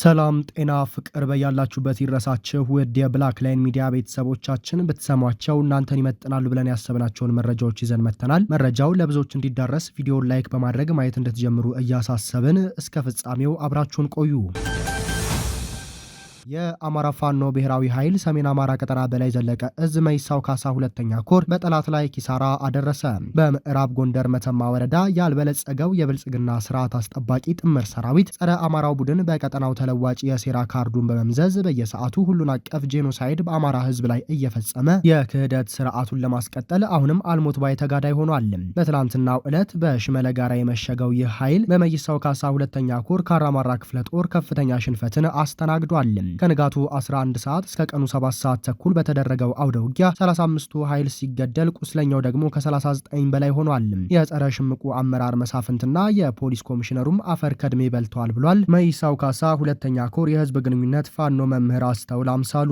ሰላም ጤና ፍቅር በያላችሁበት ይድረሳችሁ ውድ የብላክ ላይን ሚዲያ ቤተሰቦቻችን ብትሰሟቸው እናንተን ይመጥናሉ ብለን ያሰብናቸውን መረጃዎች ይዘን መጥተናል። መረጃው ለብዙዎች እንዲዳረስ ቪዲዮውን ላይክ በማድረግ ማየት እንድትጀምሩ እያሳሰብን እስከ ፍጻሜው አብራችሁን ቆዩ። የአማራ ፋኖ ብሔራዊ ኃይል ሰሜን አማራ ቀጠና በላይ ዘለቀ እዝ መይሳው ካሳ ሁለተኛ ኮር በጠላት ላይ ኪሳራ አደረሰ። በምዕራብ ጎንደር መተማ ወረዳ ያልበለጸገው የብልጽግና ስርዓት አስጠባቂ ጥምር ሰራዊት ጸረ አማራው ቡድን በቀጠናው ተለዋጭ የሴራ ካርዱን በመምዘዝ በየሰዓቱ ሁሉን አቀፍ ጄኖሳይድ በአማራ ህዝብ ላይ እየፈጸመ የክህደት ስርዓቱን ለማስቀጠል አሁንም አልሞት ባይ ተጋዳይ ሆኗል። በትላንትናው ዕለት በሽመለ ጋራ የመሸገው ይህ ኃይል በመይሳው ካሳ ሁለተኛ ኮር ካራማራ ክፍለ ጦር ከፍተኛ ሽንፈትን አስተናግዷል። ከንጋቱ 11 ሰዓት እስከ ቀኑ 7 ሰዓት ተኩል በተደረገው አውደ ውጊያ 35ቱ ኃይል ሲገደል ቁስለኛው ደግሞ ከ39 በላይ ሆኗል። የጸረ ሽምቁ አመራር መሳፍንትና የፖሊስ ኮሚሽነሩም አፈር ከድሜ በልተዋል ብሏል። መይሳው ካሳ ሁለተኛ ኮር የህዝብ ግንኙነት ፋኖ መምህር አስተውል አምሳሉ።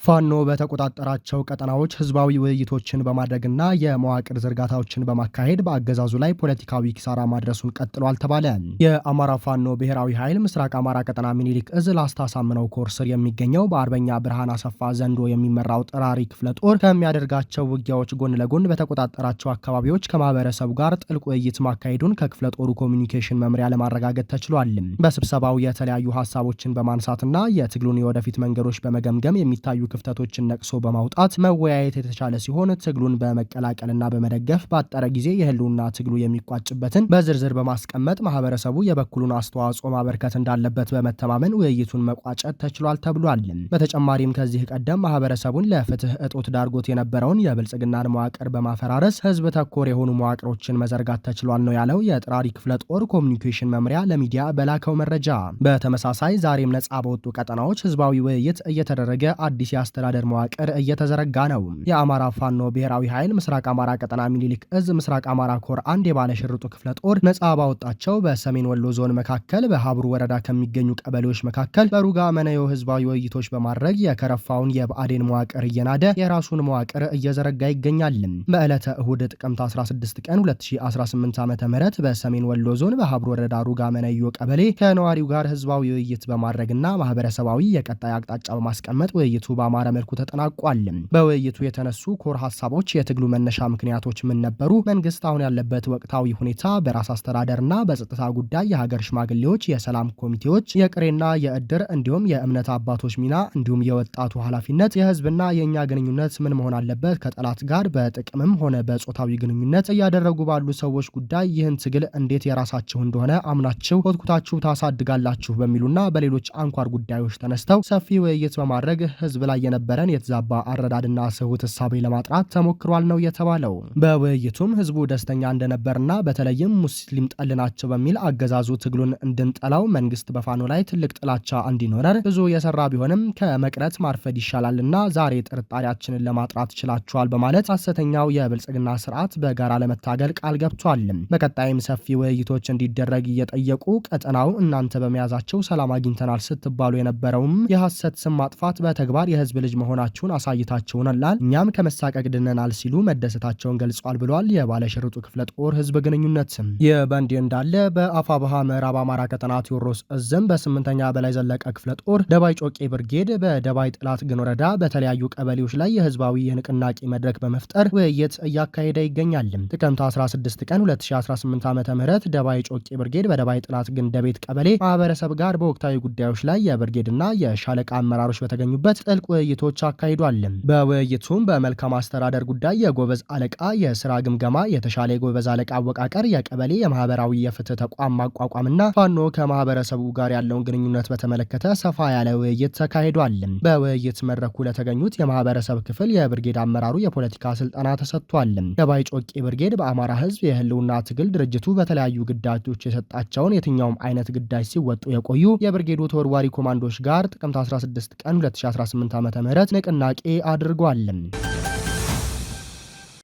ፋኖ በተቆጣጠራቸው ቀጠናዎች ህዝባዊ ውይይቶችን በማድረግና የመዋቅር ዝርጋታዎችን በማካሄድ በአገዛዙ ላይ ፖለቲካዊ ኪሳራ ማድረሱን ቀጥሏል ተባለ። የአማራ ፋኖ ብሔራዊ ኃይል ምስራቅ አማራ ቀጠና ሚኒሊክ እዝ ላስታ ሳምነው ኮር ስር የሚገኘው በአርበኛ ብርሃን አሰፋ ዘንዶ የሚመራው ጥራሪ ክፍለ ጦር ከሚያደርጋቸው ውጊያዎች ጎን ለጎን በተቆጣጠራቸው አካባቢዎች ከማህበረሰቡ ጋር ጥልቅ ውይይት ማካሄዱን ከክፍለ ጦሩ ኮሚኒኬሽን መምሪያ ለማረጋገጥ ተችሏል። በስብሰባው የተለያዩ ሀሳቦችን በማንሳትና የትግሉን የወደፊት መንገዶች በመገምገም የሚታዩ ክፍተቶችን ነቅሶ በማውጣት መወያየት የተቻለ ሲሆን ትግሉን በመቀላቀልና በመደገፍ ባጠረ ጊዜ የህልውና ትግሉ የሚቋጭበትን በዝርዝር በማስቀመጥ ማህበረሰቡ የበኩሉን አስተዋጽኦ ማበርከት እንዳለበት በመተማመን ውይይቱን መቋጨት ተችሏል ተብሏል። በተጨማሪም ከዚህ ቀደም ማህበረሰቡን ለፍትህ እጦት ዳርጎት የነበረውን የብልጽግናን መዋቅር በማፈራረስ ህዝብ ተኮር የሆኑ መዋቅሮችን መዘርጋት ተችሏል ነው ያለው የጥራሪ ክፍለ ጦር ኮሚኒኬሽን መምሪያ ለሚዲያ በላከው መረጃ። በተመሳሳይ ዛሬም ነጻ በወጡ ቀጠናዎች ህዝባዊ ውይይት እየተደረገ አዲስ አስተዳደር መዋቅር እየተዘረጋ ነው። የአማራ ፋኖ ብሔራዊ ኃይል ምስራቅ አማራ ቀጠና ሚኒሊክ እዝ ምስራቅ አማራ ኮር አንድ የባለሽርጡ ክፍለ ጦር ነጻ ባወጣቸው በሰሜን ወሎ ዞን መካከል በሀብሩ ወረዳ ከሚገኙ ቀበሌዎች መካከል በሩጋ መነዮ ህዝባዊ ውይይቶች በማድረግ የከረፋውን የብአዴን መዋቅር እየናደ የራሱን መዋቅር እየዘረጋ ይገኛል። በዕለተ እሁድ ጥቅምት 16 ቀን 2018 ዓ.ም በሰሜን ወሎ ዞን በሀብሩ ወረዳ ሩጋ መነዮ ቀበሌ ከነዋሪው ጋር ህዝባዊ ውይይት በማድረግና ማህበረሰባዊ የቀጣይ አቅጣጫ በማስቀመጥ ውይይቱ በአማራ መልኩ ተጠናቋል። በውይይቱ የተነሱ ኮር ሀሳቦች የትግሉ መነሻ ምክንያቶች ምን ነበሩ? መንግስት አሁን ያለበት ወቅታዊ ሁኔታ፣ በራስ አስተዳደርና በጸጥታ ጉዳይ የሀገር ሽማግሌዎች፣ የሰላም ኮሚቴዎች፣ የቅሬና የእድር እንዲሁም የእምነት አባቶች ሚና እንዲሁም የወጣቱ ኃላፊነት፣ የህዝብና የእኛ ግንኙነት ምን መሆን አለበት፣ ከጠላት ጋር በጥቅምም ሆነ በጾታዊ ግንኙነት እያደረጉ ባሉ ሰዎች ጉዳይ ይህን ትግል እንዴት የራሳችሁ እንደሆነ አምናችሁ ኮትኩታችሁ ታሳድጋላችሁ በሚሉና በሌሎች አንኳር ጉዳዮች ተነስተው ሰፊ ውይይት በማድረግ ህዝብ ላይ የነበረን የተዛባ አረዳድና ስሁት እሳቤ ለማጥራት ተሞክሯል ነው የተባለው። በውይይቱም ህዝቡ ደስተኛ እንደነበርና በተለይም ሙስሊም ጠል ናቸው በሚል አገዛዙ ትግሉን እንድንጠላው መንግስት በፋኖ ላይ ትልቅ ጥላቻ እንዲኖረን ብዙ የሰራ ቢሆንም ከመቅረት ማርፈድ ይሻላልና ዛሬ ጥርጣሬያችንን ለማጥራት ችላችኋል በማለት ሐሰተኛው የብልጽግና ስርዓት በጋራ ለመታገል ቃል ገብቷል። በቀጣይም ሰፊ ውይይቶች እንዲደረግ እየጠየቁ ቀጠናው እናንተ በመያዛቸው ሰላም አግኝተናል ስትባሉ የነበረውም የሐሰት ስም ማጥፋት በተግባር የህዝብ ልጅ መሆናችሁን አሳይታችሁናል፣ እኛም ከመሳቀቅ ድነናል ሲሉ መደሰታቸውን ገልጿል ብሏል የባለሽርጡ ክፍለ ጦር ህዝብ ግንኙነት። ይህ በእንዲህ እንዳለ በአፋብሃ ምዕራብ አማራ ቀጠና ቴዎድሮስ እዝም በስምንተኛ በላይ ዘለቀ ክፍለ ጦር ደባይ ጮቄ ብርጌድ በደባይ ጥላት ግን ወረዳ በተለያዩ ቀበሌዎች ላይ የህዝባዊ የንቅናቄ መድረክ በመፍጠር ውይይት እያካሄደ ይገኛል። ጥቅምት 16 ቀን 2018 ዓ.ም ደባይ ጮቄ ብርጌድ በደባይ ጥላት ግን ደቤት ቀበሌ ማህበረሰብ ጋር በወቅታዊ ጉዳዮች ላይ የብርጌድና የሻለቃ አመራሮች በተገኙበት ጥልቅ ውይይቶች አካሂዷል። በውይይቱም በመልካም አስተዳደር ጉዳይ የጎበዝ አለቃ የስራ ግምገማ፣ የተሻለ የጎበዝ አለቃ አወቃቀር፣ የቀበሌ የማህበራዊ የፍትህ ተቋም ማቋቋምና ፋኖ ከማህበረሰቡ ጋር ያለውን ግንኙነት በተመለከተ ሰፋ ያለ ውይይት ተካሂዷል። በውይይት መድረኩ ለተገኙት የማህበረሰብ ክፍል የብርጌድ አመራሩ የፖለቲካ ስልጠና ተሰጥቷል። ደባይ ጮቄ ብርጌድ በአማራ ህዝብ የህልውና ትግል ድርጅቱ በተለያዩ ግዳጆች የሰጣቸውን የትኛውም አይነት ግዳጅ ሲወጡ የቆዩ የብርጌዱ ተወርዋሪ ኮማንዶች ጋር ጥቅምት 16 ቀን 2018 ዓ.ም ንቅናቄ አድርጓል።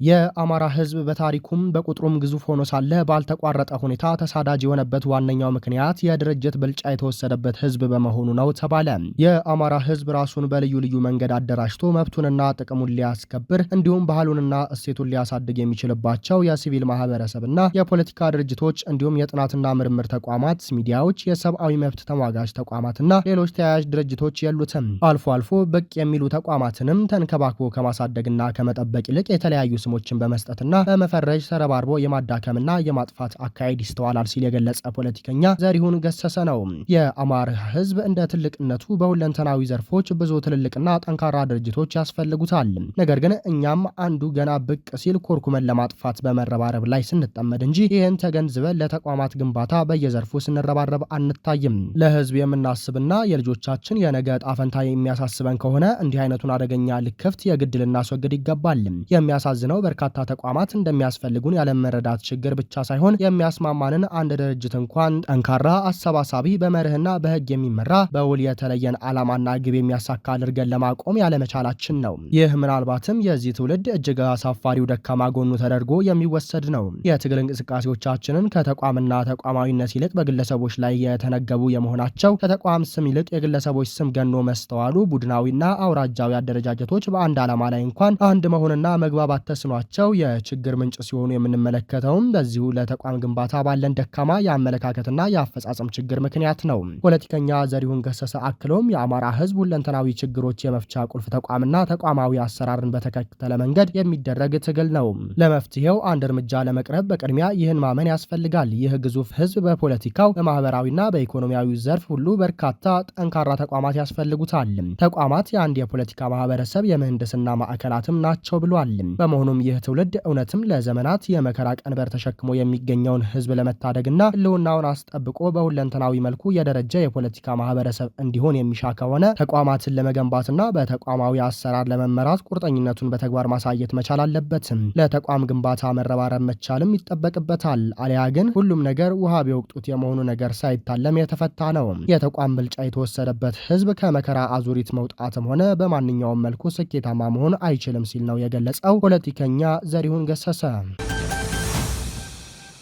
የአማራ ህዝብ በታሪኩም በቁጥሩም ግዙፍ ሆኖ ሳለ ባልተቋረጠ ሁኔታ ተሳዳጅ የሆነበት ዋነኛው ምክንያት የድርጅት ብልጫ የተወሰደበት ህዝብ በመሆኑ ነው ተባለ። የአማራ ህዝብ ራሱን በልዩ ልዩ መንገድ አደራጅቶ መብቱንና ጥቅሙን ሊያስከብር እንዲሁም ባህሉንና እሴቱን ሊያሳድግ የሚችልባቸው የሲቪል ማህበረሰብና የፖለቲካ ድርጅቶች እንዲሁም የጥናትና ምርምር ተቋማት፣ ሚዲያዎች፣ የሰብአዊ መብት ተሟጋች ተቋማትና ሌሎች ተያያዥ ድርጅቶች የሉትም። አልፎ አልፎ ብቅ የሚሉ ተቋማትንም ተንከባክቦ ከማሳደግና ከመጠበቅ ይልቅ የተለያዩ ስሞችን በመስጠትና በመፈረጅ ተረባርቦ የማዳከምና የማጥፋት አካሄድ ይስተዋላል ሲል የገለጸ ፖለቲከኛ ዘሪሁን ገሰሰ ነው። የአማራ ህዝብ እንደ ትልቅነቱ በሁለንተናዊ ዘርፎች ብዙ ትልልቅና ጠንካራ ድርጅቶች ያስፈልጉታል። ነገር ግን እኛም አንዱ ገና ብቅ ሲል ኮርኩመን ለማጥፋት በመረባረብ ላይ ስንጠመድ እንጂ ይህን ተገንዝበን ለተቋማት ግንባታ በየዘርፉ ስንረባረብ አንታይም። ለህዝብ የምናስብና የልጆቻችን የነገ ዕጣ ፈንታ የሚያሳስበን ከሆነ እንዲህ አይነቱን አደገኛ ልክፍት የግድ ልናስወግድ ይገባል። የሚያሳዝነው በርካታ ተቋማት እንደሚያስፈልጉን ያለመረዳት ችግር ብቻ ሳይሆን የሚያስማማንን አንድ ድርጅት እንኳን ጠንካራ አሰባሳቢ በመርህና በህግ የሚመራ በውል የተለየን ዓላማና ግብ የሚያሳካ አድርገን ለማቆም ያለመቻላችን ነው። ይህ ምናልባትም የዚህ ትውልድ እጅግ አሳፋሪው ደካማ ጎኑ ተደርጎ የሚወሰድ ነው። የትግል እንቅስቃሴዎቻችንን ከተቋምና ተቋማዊነት ይልቅ በግለሰቦች ላይ የተነገቡ የመሆናቸው ከተቋም ስም ይልቅ የግለሰቦች ስም ገኖ መስተዋሉ ቡድናዊና አውራጃዊ አደረጃጀቶች በአንድ ዓላማ ላይ እንኳን አንድ መሆንና መግባባት ተስኗቸው የችግር ምንጭ ሲሆኑ የምንመለከተውም በዚሁ ለተቋም ግንባታ ባለን ደካማ የአመለካከትና የአፈጻጸም ችግር ምክንያት ነው። ፖለቲከኛ ዘሪሁን ገሰሰ አክሎም የአማራ ህዝብ ሁለንተናዊ ችግሮች የመፍቻ ቁልፍ ተቋምና ተቋማዊ አሰራርን በተከተለ መንገድ የሚደረግ ትግል ነው። ለመፍትሄው አንድ እርምጃ ለመቅረብ በቅድሚያ ይህን ማመን ያስፈልጋል። ይህ ግዙፍ ህዝብ በፖለቲካው በማህበራዊና በኢኮኖሚያዊ ዘርፍ ሁሉ በርካታ ጠንካራ ተቋማት ያስፈልጉታል። ተቋማት የአንድ የፖለቲካ ማህበረሰብ የምህንድስና ማዕከላትም ናቸው ብሏል። በመሆኑም ይህ ትውልድ እውነትም ለዘመናት የመከራ ቀንበር ተሸክሞ የሚገኘውን ህዝብ ለመታደግና ህልውናውን አስጠብቆ በሁለንተናዊ መልኩ የደረጀ የፖለቲካ ማህበረሰብ እንዲሆን የሚሻ ከሆነ ተቋማትን ለመገንባትና በተቋማዊ አሰራር ለመመራት ቁርጠኝነቱን በተግባር ማሳየት መቻል አለበትም። ለተቋም ግንባታ መረባረብ መቻልም ይጠበቅበታል። አሊያ ግን ሁሉም ነገር ውሃ ቢወቅጡት የመሆኑ ነገር ሳይታለም የተፈታ ነው። የተቋም ብልጫ የተወሰደበት ህዝብ ከመከራ አዙሪት መውጣትም ሆነ በማንኛውም መልኩ ስኬታማ መሆን አይችልም ሲል ነው የገለጸው ፖለቲከኛ ዘሪሁን ገሰሰ።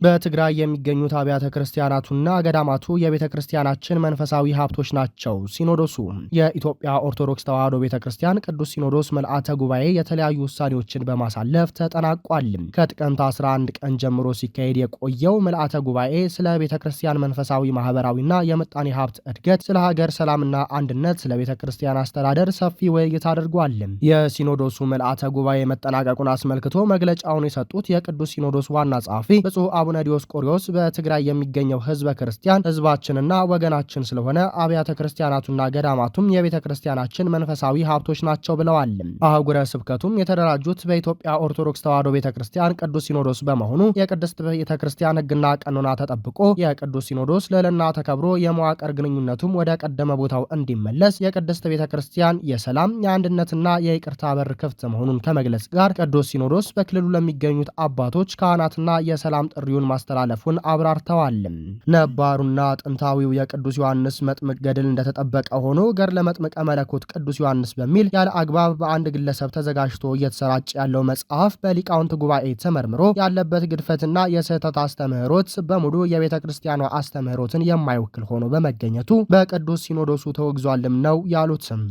በትግራይ የሚገኙት አብያተ ክርስቲያናቱና ገዳማቱ የቤተ ክርስቲያናችን መንፈሳዊ ሀብቶች ናቸው። ሲኖዶሱ የኢትዮጵያ ኦርቶዶክስ ተዋሕዶ ቤተ ክርስቲያን ቅዱስ ሲኖዶስ ምልአተ ጉባኤ የተለያዩ ውሳኔዎችን በማሳለፍ ተጠናቋል። ከጥቅምት 11 ቀን ጀምሮ ሲካሄድ የቆየው ምልአተ ጉባኤ ስለ ቤተ ክርስቲያን መንፈሳዊ፣ ማህበራዊና የምጣኔ ሀብት እድገት፣ ስለ ሀገር ሰላምና አንድነት፣ ስለ ቤተ ክርስቲያን አስተዳደር ሰፊ ውይይት አድርጓል። የሲኖዶሱ ምልአተ ጉባኤ መጠናቀቁን አስመልክቶ መግለጫውን የሰጡት የቅዱስ ሲኖዶስ ዋና ጸሐፊ ብፁዕ አቡነ ዲዮስቆሪዮስ በትግራይ የሚገኘው ህዝበ ክርስቲያን ህዝባችንና ወገናችን ስለሆነ አብያተ ክርስቲያናቱና ገዳማቱም የቤተ ክርስቲያናችን መንፈሳዊ ሀብቶች ናቸው ብለዋል። አህጉረ ስብከቱም የተደራጁት በኢትዮጵያ ኦርቶዶክስ ተዋሕዶ ቤተ ክርስቲያን ቅዱስ ሲኖዶስ በመሆኑ የቅድስት ቤተ ክርስቲያን ህግና ቀኖና ተጠብቆ የቅዱስ ሲኖዶስ ልዕልና ተከብሮ የመዋቅር ግንኙነቱም ወደ ቀደመ ቦታው እንዲመለስ የቅድስት ቤተ ክርስቲያን የሰላም የአንድነትና የይቅርታ በር ክፍት መሆኑን ከመግለጽ ጋር ቅዱስ ሲኖዶስ በክልሉ ለሚገኙት አባቶች ካህናትና የሰላም ጥሪውን ማስተላለፉን አብራርተዋል። ነባሩና ጥንታዊው የቅዱስ ዮሐንስ መጥምቅ ገድል እንደተጠበቀ ሆኖ ገድለ መጥምቀ መለኮት ቅዱስ ዮሐንስ በሚል ያለ አግባብ በአንድ ግለሰብ ተዘጋጅቶ እየተሰራጨ ያለው መጽሐፍ በሊቃውንት ጉባኤ ተመርምሮ ያለበት ግድፈትና የስህተት አስተምህሮት በሙሉ የቤተ ክርስቲያኗ አስተምህሮትን የማይወክል ሆኖ በመገኘቱ በቅዱስ ሲኖዶሱ ተወግዟልም ነው ያሉትም።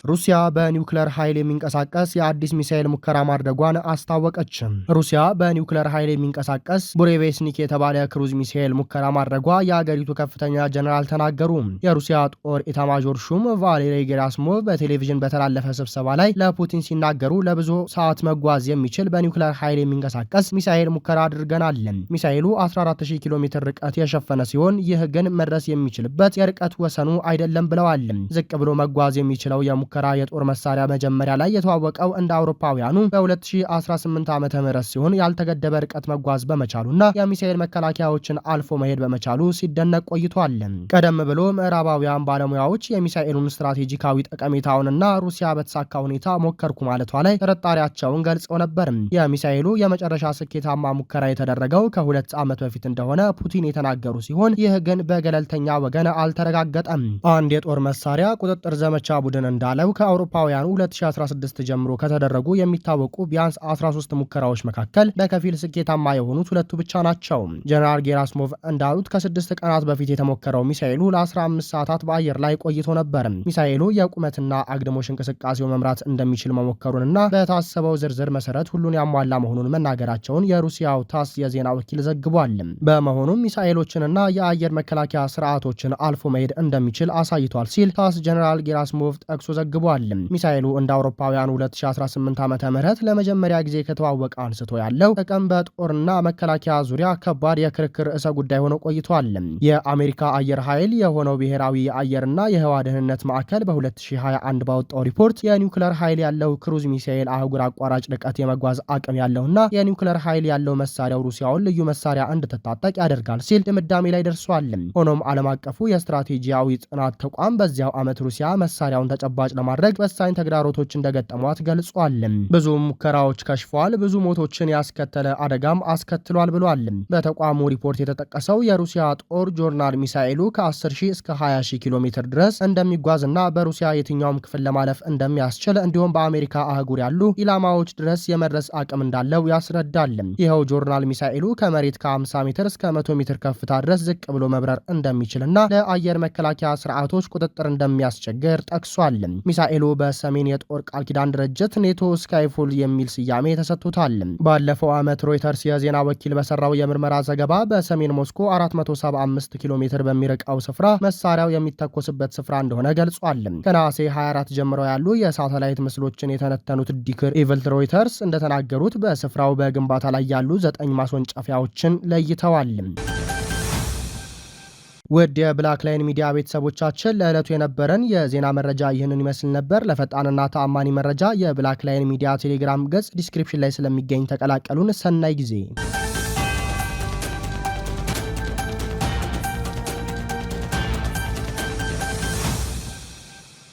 ሩሲያ በኒውክሌር ኃይል የሚንቀሳቀስ የአዲስ ሚሳኤል ሙከራ ማድረጓን አስታወቀች። ሩሲያ በኒውክሌር ኃይል የሚንቀሳቀስ ቡሬቬስኒክ የተባለ ክሩዝ ሚሳኤል ሙከራ ማድረጓ የአገሪቱ ከፍተኛ ጀነራል ተናገሩ። የሩሲያ ጦር ኢታማዦር ሹም ቫሌሪ ጌራስሞቭ በቴሌቪዥን በተላለፈ ስብሰባ ላይ ለፑቲን ሲናገሩ ለብዙ ሰዓት መጓዝ የሚችል በኒውክሌር ኃይል የሚንቀሳቀስ ሚሳኤል ሙከራ አድርገናል። ሚሳኤሉ 14000 ኪሎ ሜትር ርቀት የሸፈነ ሲሆን ይህ ግን መድረስ የሚችልበት የርቀት ወሰኑ አይደለም ብለዋል። ዝቅ ብሎ መጓዝ የሚችለው ሙከራ የጦር መሳሪያ መጀመሪያ ላይ የተዋወቀው እንደ አውሮፓውያኑ በ2018 ዓመተ ምህረት ሲሆን ያልተገደበ ርቀት መጓዝ በመቻሉና የሚሳኤል መከላከያዎችን አልፎ መሄድ በመቻሉ ሲደነቅ ቆይቷል። ቀደም ብሎ ምዕራባውያን ባለሙያዎች የሚሳኤሉን ስትራቴጂካዊ ጠቀሜታውንና ሩሲያ በተሳካ ሁኔታ ሞከርኩ ማለቷ ላይ ጥርጣሬያቸውን ገልጸው ነበር። የሚሳኤሉ የመጨረሻ ስኬታማ ሙከራ የተደረገው ከ2 ዓመት በፊት እንደሆነ ፑቲን የተናገሩ ሲሆን ይህ ግን በገለልተኛ ወገን አልተረጋገጠም። አንድ የጦር መሳሪያ ቁጥጥር ዘመቻ ቡድን እንዳለ እንደተባለው ከአውሮፓውያኑ 2016 ጀምሮ ከተደረጉ የሚታወቁ ቢያንስ 13 ሙከራዎች መካከል በከፊል ስኬታማ የሆኑት ሁለቱ ብቻ ናቸው። ጀነራል ጌራስሞቭ እንዳሉት ከ6 ቀናት በፊት የተሞከረው ሚሳኤሉ ለ15 ሰዓታት በአየር ላይ ቆይቶ ነበር። ሚሳኤሉ የቁመትና አግድሞሽ እንቅስቃሴው መምራት እንደሚችል መሞከሩንና በታሰበው ዝርዝር መሰረት ሁሉን ያሟላ መሆኑን መናገራቸውን የሩሲያው ታስ የዜና ወኪል ዘግቧል። በመሆኑም ሚሳኤሎችንና የአየር መከላከያ ስርዓቶችን አልፎ መሄድ እንደሚችል አሳይቷል ሲል ታስ ጀነራል ጌራስሞቭ ጠቅሶ ዘግቧል። ሚሳኤሉ እንደ አውሮፓውያኑ 2018 ዓ.ም ለመጀመሪያ ጊዜ ከተዋወቀ አንስቶ ያለው ጥቅም በጦርና መከላከያ ዙሪያ ከባድ የክርክር ርዕሰ ጉዳይ ሆኖ ቆይቷል። የአሜሪካ አየር ኃይል የሆነው ብሔራዊ የአየርና የህዋ ደህንነት ማዕከል በ2021 ባወጣው ሪፖርት የኒውክለር ኃይል ያለው ክሩዝ ሚሳኤል አህጉር አቋራጭ ርቀት የመጓዝ አቅም ያለውና የኒውክለር ኃይል ያለው መሳሪያው ሩሲያውን ልዩ መሳሪያ እንድትታጠቅ ያደርጋል ሲል ድምዳሜ ላይ ደርሷል። ሆኖም ዓለም አቀፉ የስትራቴጂያዊ ጥናት ተቋም በዚያው ዓመት ሩሲያ መሳሪያውን ተጨባጭ ለማድረግ ወሳኝ ተግዳሮቶች እንደገጠሟት ገልጿል። ብዙ ሙከራዎች ከሽፈዋል፣ ብዙ ሞቶችን ያስከተለ አደጋም አስከትሏል ብሏል። በተቋሙ ሪፖርት የተጠቀሰው የሩሲያ ጦር ጆርናል ሚሳኤሉ ከ10,000 እስከ 20,000 ኪሎ ሜትር ድረስ እንደሚጓዝና በሩሲያ የትኛውም ክፍል ለማለፍ እንደሚያስችል እንዲሁም በአሜሪካ አህጉር ያሉ ኢላማዎች ድረስ የመድረስ አቅም እንዳለው ያስረዳል። ይኸው ጆርናል ሚሳኤሉ ከመሬት ከ50 ሜትር እስከ 100 ሜትር ከፍታ ድረስ ዝቅ ብሎ መብረር እንደሚችልና ለአየር መከላከያ ስርዓቶች ቁጥጥር እንደሚያስቸግር ጠቅሷል። ሚሳኤሉ በሰሜን የጦር ቃል ኪዳን ድርጅት ኔቶ ስካይፉል የሚል ስያሜ ተሰጥቶታል። ባለፈው ዓመት ሮይተርስ የዜና ወኪል በሰራው የምርመራ ዘገባ በሰሜን ሞስኮ 475 ኪሎ ሜትር በሚርቀው ስፍራ መሳሪያው የሚተኮስበት ስፍራ እንደሆነ ገልጿል። ከነሐሴ 24 ጀምሮ ያሉ የሳተላይት ምስሎችን የተነተኑት ዲክር ኢቭልት ሮይተርስ እንደተናገሩት በስፍራው በግንባታ ላይ ያሉ 9 ማስወንጨፊያዎችን ለይተዋል። ውድ የብላክ ላይን ሚዲያ ቤተሰቦቻችን ለዕለቱ የነበረን የዜና መረጃ ይህንን ይመስል ነበር። ለፈጣንና ተአማኒ መረጃ የብላክ ላይን ሚዲያ ቴሌግራም ገጽ ዲስክሪፕሽን ላይ ስለሚገኝ ተቀላቀሉን። ሰናይ ጊዜ